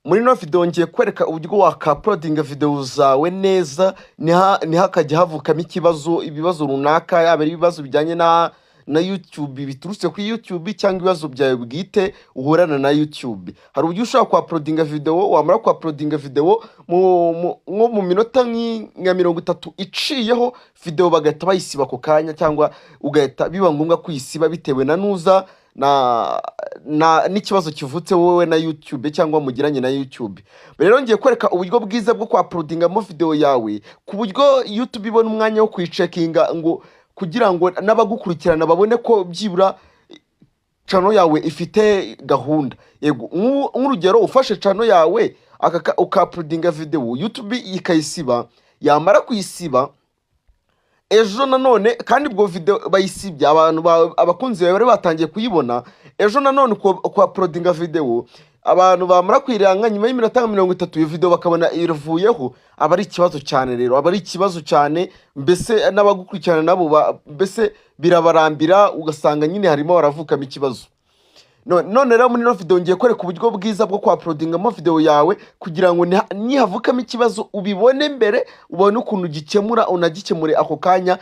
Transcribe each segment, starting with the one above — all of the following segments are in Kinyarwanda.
muri no video ngiye kwereka uburyo waka-uploadinga video zawe neza ntihakajya havukamo ibibazo runaka, yaba ari ibibazo bijyanye na YouTube biturutse kuri YouTube cyangwa ibibazo byawe bwite uhorana na YouTube. Hari uburyo ushobora kwa-uploadinga video, wamara kwa-uploadinga video nko mu minota nka 30 iciyeho video bagahita bayisiba ako kanya, cyangwa ugahita biba ngombwa kuyisiba bitewe na nuza n'ikibazo kivutse wowe na YouTube cyangwa mugiranye na YouTube. Rero ngiye kwereka uburyo bwiza bwo kwa-uploadingamo video yawe ku buryo YouTube ibona umwanya wo kuyicekinga ngo kugira ngo n'abagukurikirana babone ko byibura channel yawe ifite gahunda. Yego, nk'urugero ufashe channel yawe uka-uploadinga video, YouTube ikayisiba, yamara kuyisiba ejo nanone kandi ubwo video bayisibye abakunzi bawe bari batangiye kuyibona, ejo nanone kwa-uploadinga video abantu bamara kwiranga nyuma y'iminota 30 iyo video bakabona iravuyeho, aba ari ikibazo cyane. Rero aba ari ikibazo cyane, mbese n'abagukurikirana nabo mbese birabarambira, ugasanga nyine harimo baravukamo ikibazo. None rero muri no video ngiye kwereka uburyo bwiza bwo kwa-uploadingamo video yawe kugira ngo nihavukamo ikibazo ubibone mbere, ubone ukuntu gikemura, unagikemure ako kanya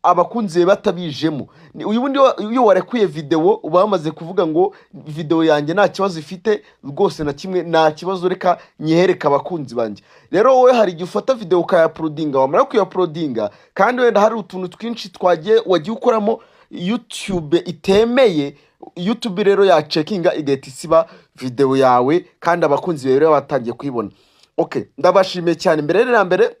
abakunzi batabijemo. Ubundi iyo warekuye video uba bamaze kuvuga ngo video yanjye nta kibazo ifite rwose na kimwe, nta kibazo, reka nyihereka abakunzi banjye. Rero wowe hari igihe ufata video ukaya-uploadinga, wamara kuya-uploadinga kandi wenda hari utuntu twinshi wagiye ukoramo YouTube itemeye, YouTube rero ya checkinga igahita isiba video yawe kandi abakunzi rero batangiye kuyibona. Okay, ndabashimiye cyane. Mbere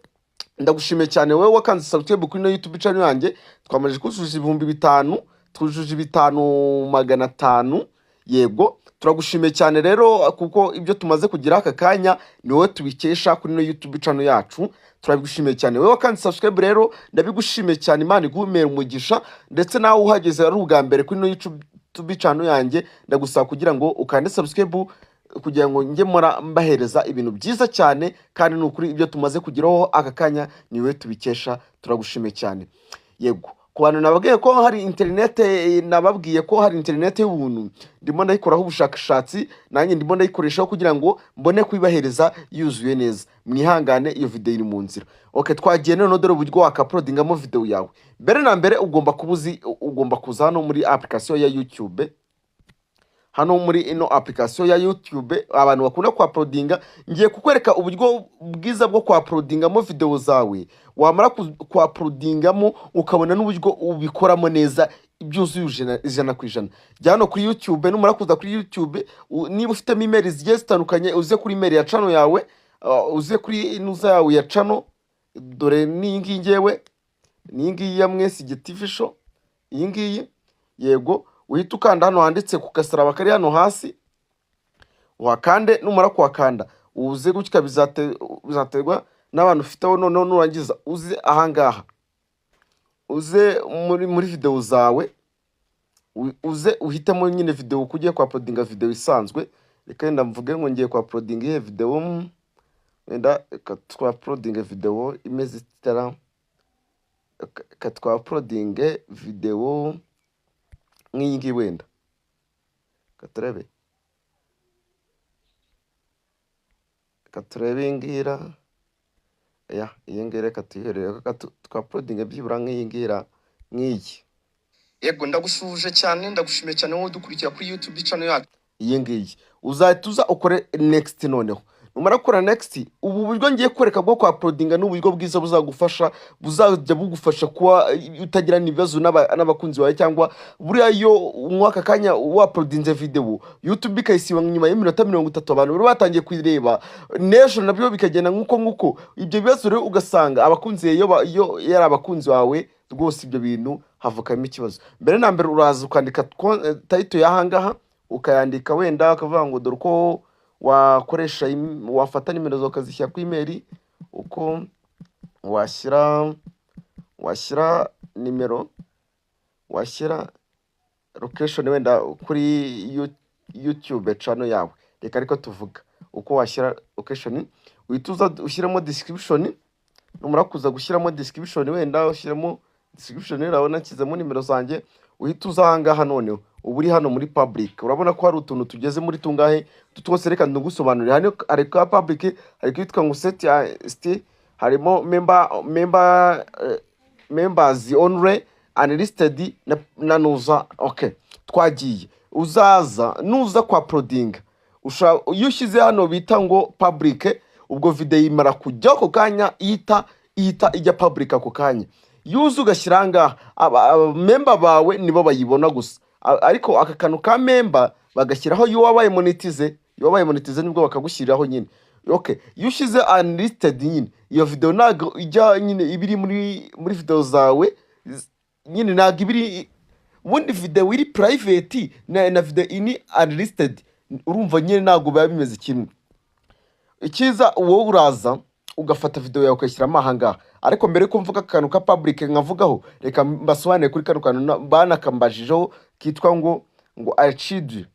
ndagushimiye cyane wowe wakanze subscribe kuri no YouTube channel yanjye. Twamaje kuzuza 5,000, twujuje 5,500. Yego, turagushimiye cyane rero kuko ibyo tumaze kugira aka kanya ni wowe tubikesha kuri no YouTube channel yacu. Turabigushimiye cyane wowe wakanze subscribe, rero ndabigushimiye cyane. Imana igumere umugisha, ndetse nawe uhageze ari ubwa mbere kuri no YouTube channel yanjye, ndagusaba kugira ngo ukande subscribe kugira ngo njye mbahereza ibintu byiza cyane, kandi n'ukuri ibyo tumaze kugiraho aka kanya ni wowe tubikesha. Turagushimiye cyane. Yego, ku bantu nababwiye ko hari internet, nababwiye ko hari internet y'ubuntu, ndimo ndayikoraho ubushakashatsi, nanjye ndimo ndayikoreshaho kugira ngo mbone kubibahereza yuzuye neza. Mwihangane, iyo video iri mu nzira. Okay, twagiye none dore uburyo waka-uploadingamo video yawe. Mbere na mbere ugomba kuza hano muri application ya YouTube. Hano muri ino application ya YouTube abantu bakunda kwa-uploadinga, ngiye kukwereka uburyo bwiza bwo kwa-uploadingamo video zawe. Wamara kwa-uploadingamo ukabona n'uburyo ubikoramo neza byuzuye 100%. Jyano kuri YouTube, numara kuza kuri YouTube, niba ufite email zigiye zitandukanye, uze kuri email ya channel yawe, uze kuri inuza yawe ya channel. Dore ni ngiyi ngewe, ni ngiyi ya Mwesige TV Show, iyi ngiyi. Yego, uhita ukanda hano handitse ku kasaraba kari hano hasi, wakande. Numara kuhakanda uze gutya bizaterwa n'abantu ufiteho. None nurangiza uze ahangaha, uze muri video zawe, uze uhitemo nyine video kugiye kwa-uploadinga video isanzwe. Reka wenda mvuge ngo ngiye kwa-uploadinga iyi video, wenda twa-uploadinga video imeze itara, twa-uploadinga video nk'iyi ngiyi wenda. Katurebe ngira iyi ngira, reka tuyiherere twa-uploadinga byibura nk'iyi ngira nk'iyi. Yego, ndagushuje cyane, ndagushimiye cyane wowe dukurikira kuri YouTube channel yacu. Iyi ngiyi uzahita ukore next. Noneho numara gukora next, ubu buryo ngiye kwereka bwo kwa-uploadinga n'uburyo bwiza buzagufasha, buzajya bugufasha kuba utagira ibibazo n'abakunzi bawe, cyangwa buriya iyo umwaka kanya wa-uploadinze video YouTube ikayisiba nyuma y'iminota 30 abantu bari batangiye kuyireba, n'ejo nabyo bikagenda nk'uko ibyo bibazo rero ugasanga abakunzi iyo yari abakunzi bawe rwose ibyo bintu havukamo ikibazo. Mbere na mbere uraza ukandika title yahangaha, ukayandika wenda akavuga ngo dore uko wakoresha wafata nimero zo kazishyira ku email, uko washyira nimero, washyira location wenda kuri YouTube channel yawe. Reka ariko tuvuga uko washyira location, uhita ushyiramo description. Numara kuza gushyiramo description, wenda ushyiramo description, urabona kizemo nimero zanjye, uhita uza ahangaha noneho uba uri hano muri public. Urabona ko hari utuntu tugeze muri tungahe twose, reka ndugusobanurire. Hano hari ka public, hari kwitwa ngo set, harimo members only, unlisted na nuza. Okay, twagiye. Uzaza nuza kwa uploading, iyo ushyize hano bita ngo public, ubwo video imara kujya ako kanya ihita ijya public ako kanya. Yuzu ugashyira ngaha, member bawe nibo bayibona gusa, ariko aka kantu ka member bagashyiraho iyo wabaye monetize, nibwo bakagushyiriraho nyine. Okay, iyo ushyize unlisted nyine, iyo video ntago ijya nyine ibiri muri video zawe nyine, ntago ibiri. Ubundi video iri private na video ini unlisted, urumva nyine ntago biba bimeze kimwe. Ikiza wowe uraza ugafata video yawe ukayishyiramo aha ngaha, ariko mbere ko mvuga akantu ka public nkavugaho, reka mbasobanure kuri kano kantu banakambajijeho kitwa ngo archid.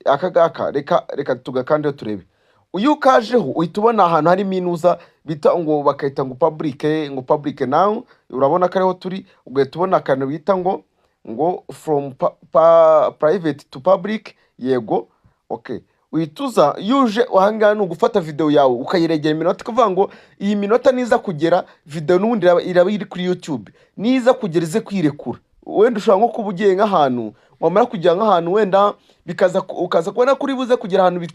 Aka gaka reka tugakande turebe. Uyu kajeho uhita ubona ahantu hari minuza bita ngo bakayita ngo public now. Urabona ko ariho turi, ugahita ubona akantu bita ngo from private to public. Yego, okay. Uhituza yuje uhangana n'ugufata video yawe ukayiregera iminota, kuvuga ngo iyi minota niza kugera video n'ubundi iraba iri kuri YouTube, niza kugera ize kwirekura. Wenda ushobora nko kuba ugiye nk'ahantu, wamara kujya nk'ahantu wenda ukaza kubona kuri buze kugera ahantu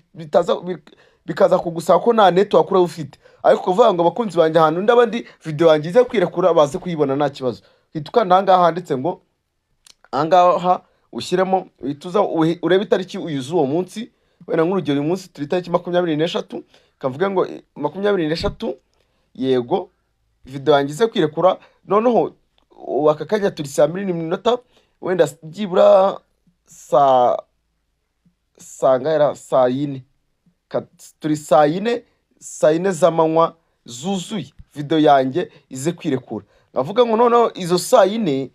bikaza kugusaba ko nta network ura ufite, ariko kuvuga ngo abakunzi banjye ahantu ndabandi video yanjye ize kwirekura baze kuyibona nta kibazo. Hituka nanga handitse ngo angaha ushyiremo, uhituza urebe itariki uyuze uwo munsi. Wena nk'urugero uyu munsi turi tariki 23, kavuga ngo 23. Yego, video yangize kwirekura. Noneho wakakanya turi saa 2:00, wenda byibura saa 4 turi saa 4 z'amanywa zuzuye video yanjye ize kwirekura. Ngavuga ngo noneho izo saa 4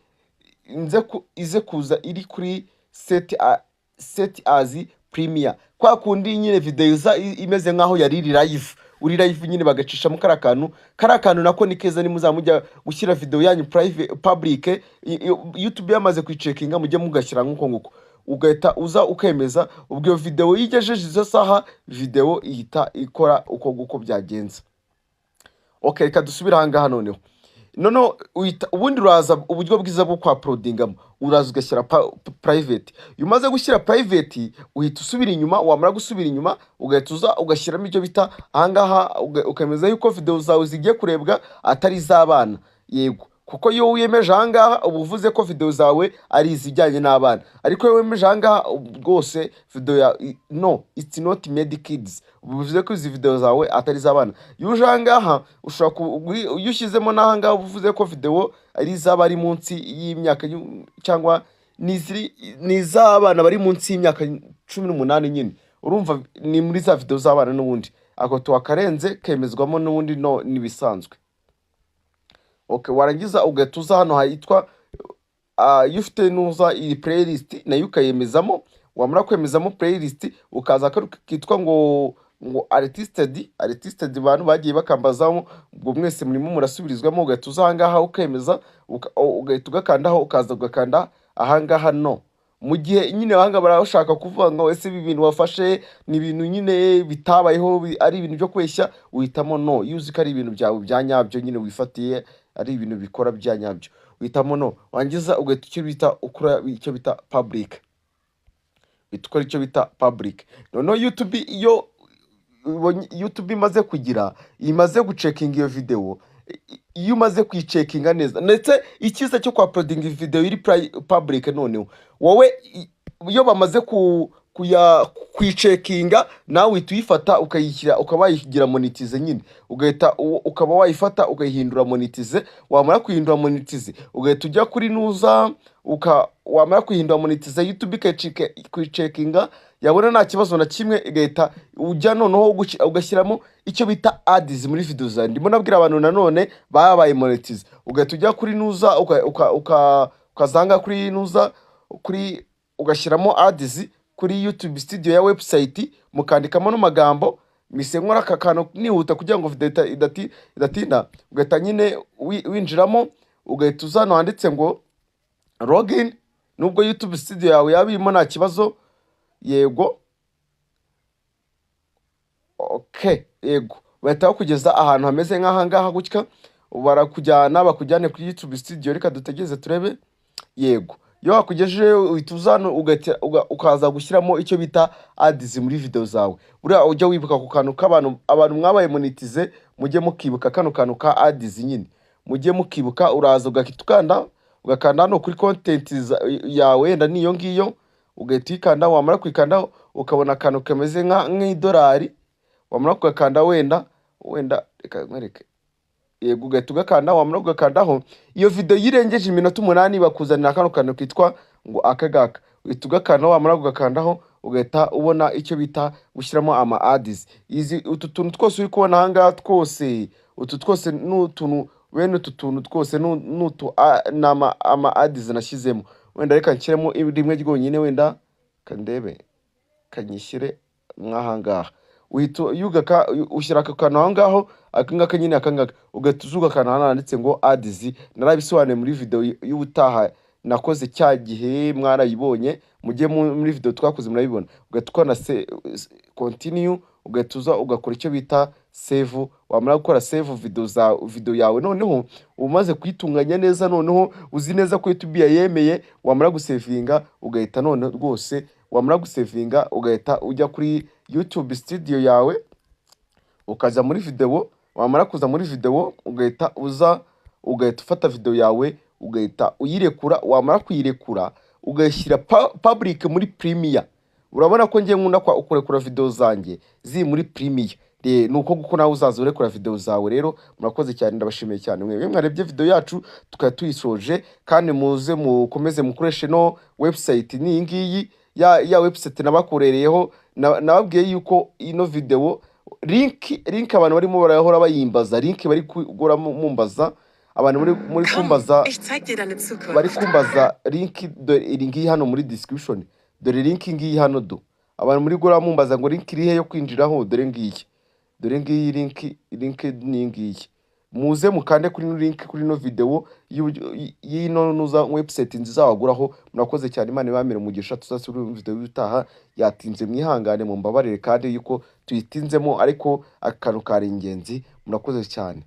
ize kuza iri kuri set as premier, kwa kundi nyine video imeze nkaho yari uri live nyine bagacishamo karakantu nako ni keza. Ni muzamujya gushyira video yanyu private public, YouTube yamaze kwicekinga mujye mugashyira nguko ugahita uza ukemeza. Ubwo video yigejeje izo saha, video ihita ikora uko byagenze. Okay, reka dusubira hanga noneho. Ubundi uraza uburyo bwiza bwo kwa uploadingamo, uraza ugashyira private. Iyo umaze gushyira private uhita usubira inyuma, wamara gusubira inyuma ugahita uza ugashyiramo ibyo bita ahangaha, ukemeza yuko video zawe zigiye kurebwa atari iz'abana. Yego, kuko iyo wiyemeje ahangaha ubuvuze ko video zawe ari izijyanye n'abana, ariko iyo wiyemeje ahangaha rwose video ya no, it's not made kids, ubuvuze ko izi video zawe atari iz'abana. Iyo uje ahangaha ushobora iyo ushyizemo n'ahangaha ubuvuze ko video ari iz'abari munsi y'imyaka cyangwa n'iz'abana bari munsi y'imyaka 18 nyine, urumva ni muri za video z'abana n'ubundi ako tuwakarenze kemezwamo n'ubundi no nibisanzwe. Okay, warangiza ugatuza hano hayitwa yufite nuza iyi playlist nayo ukayemezamo. Wamara kwemezamo playlist ukaza kitwa ngo artisted bantu bagiye bakambazamo, ubwo mwese murimo murasubirizwamo. Ugatuza ahangaha ukemeza, ugahita ugakandaho, ukaza ugakanda ahangaha no. Mu gihe nyine ahanga barashaka kuvuga ngo ese ibi bintu wafashe ni ibintu nyine bitabayeho, ari ibintu byo kweshya, uhitamo no. Uzi ko ari ibintu byawe bya nyabyo nyine wifatiye, ari ibintu bikora bya nyabyo, uhitamo no. Wangiza ugahita ukora icyo bita public, bitukora icyo bita public. Noneho YouTube imaze kugira, imaze gucekinga iyo video, iyo umaze kuyicekinga neza, ndetse ikiza cyo kwa uploading video iri public, noneho wowe iyo bamaze kuyicekinga nawe uhita uyifata ukayishyira, ukaba wayigira monetize nyine, ugahita ukaba wayifata ukayihindura monetize. Wamara kuyihindura monetize ugahita ujya kuri nuza, wamara kuyihindura monetize YouTube kuyicekinga, yabona nta kibazo na kimwe, igahita ujya noneho ugashyiramo icyo bita ads muri video zawe. Ndimo nabwira abantu nanone babaye monetize, ugahita ujya kuri nuza ukazanga kuri nuza, ugashyiramo ads kuri YouTube studio ya website, mukandikamo n'amagambo misenkora akakano nihuta kugira ngo video idatinda. Ugahita nyine winjiramo, ugahita uzana handitse ngo login, nubwo YouTube studio yawe yaba irimo nta kibazo. Yego, okay, yego, bahita bakugeza ahantu hameze nk'aha ngaha gutya, barakujyana bakujyane kuri YouTube studio. Reka dutegereze turebe. Yego, iyo wakugejeje uhita uza hano ukaza gushyiramo icyo bita ads muri video zawe. Buriya ujya wibuka ku kantu abantu mwabaye monetize, mujye mukibuka kano kantu ka ads nyine, mujye mukibuka. Uraza ugakanda hano kuri content yawe, wenda niyo ngiyo, ugahita uyikanda. Wamara kwikandaho ukabona akantu kameze nk'idolari, wamara kugakanda wenda reka nkwereke. Yego, ugahita ugakanda. Wamara kugakandaho, iyo video yirengeje iminota 8 bakuzanira kano kantu kitwa ngo akagaka, uhita ugakanda. Wamara kugakandaho ugahita ubona icyo bita gushyiramo ama ads. Utu tuntu twose uri kubona aha ngaha twose, utu twose n'utuntu, bene utu tuntu twose n'utu ama ads nashyizemo. Wenda reka nshyiremo rimwe ryonyine, wenda kandebe kanyishyire nk'aha ngaha. Uhita ushyira aka kantu aho ngaho, aka ngaka nyine, aka ngaka ugahita uzuga akantu hano handitse ngo ads. Narabisobanuye muri video y'ubutaha nakoze cya gihe, mwarayibonye. Mujye muri video twakoze murabibona. Ugahita ukora continue, ugahita uza ugakora icyo bita save. Wamara gukora save video yawe, noneho umaze kuyitunganya neza, noneho uzi neza ko YouTube yemeye. Wamara gusevinga ugahita none rwose, wamara gusevinga ugahita ujya kuri YouTube studio yawe, ukaza muri video. Wamara kuza muri video ugahita ufata video yawe ugahita uyirekura. Wamara kuyirekura ugashyira public muri Premiere. Urabona ko ngiye nkunda kurekura video zanjye ziri muri Premiere. Nuko guko nawe uzaza urekura video zawe. Rero murakoze cyane, ndabashimiye cyane mwe mwarebye video yacu tukaba tuyisoje. Kandi muze mukomeze mukoreshe no website ni ngiyi ya website nabakorereyeho. Nababwiye yuko ino video link abantu barimo barahora bayimbaza, link bari kugora mumbaza, abantu muri kumbaza, bari kumbaza link iri ngiyi hano muri description. Dore link ngiyi hano abantu muri gora mumbaza ngo link iri he yo kwinjiraho. Dore ngiyi link ni ngiyi. Muze mukande kuri no link kuri no video y'ino nuza website nziza waguraho. Murakoze cyane, Imana ibamire umugisha. Tuzasubira mu video y'utaha. Yatinze mwihangane mumbabarire kandi yuko tuyitinzemo, ariko akantu kari ingenzi. Murakoze cyane.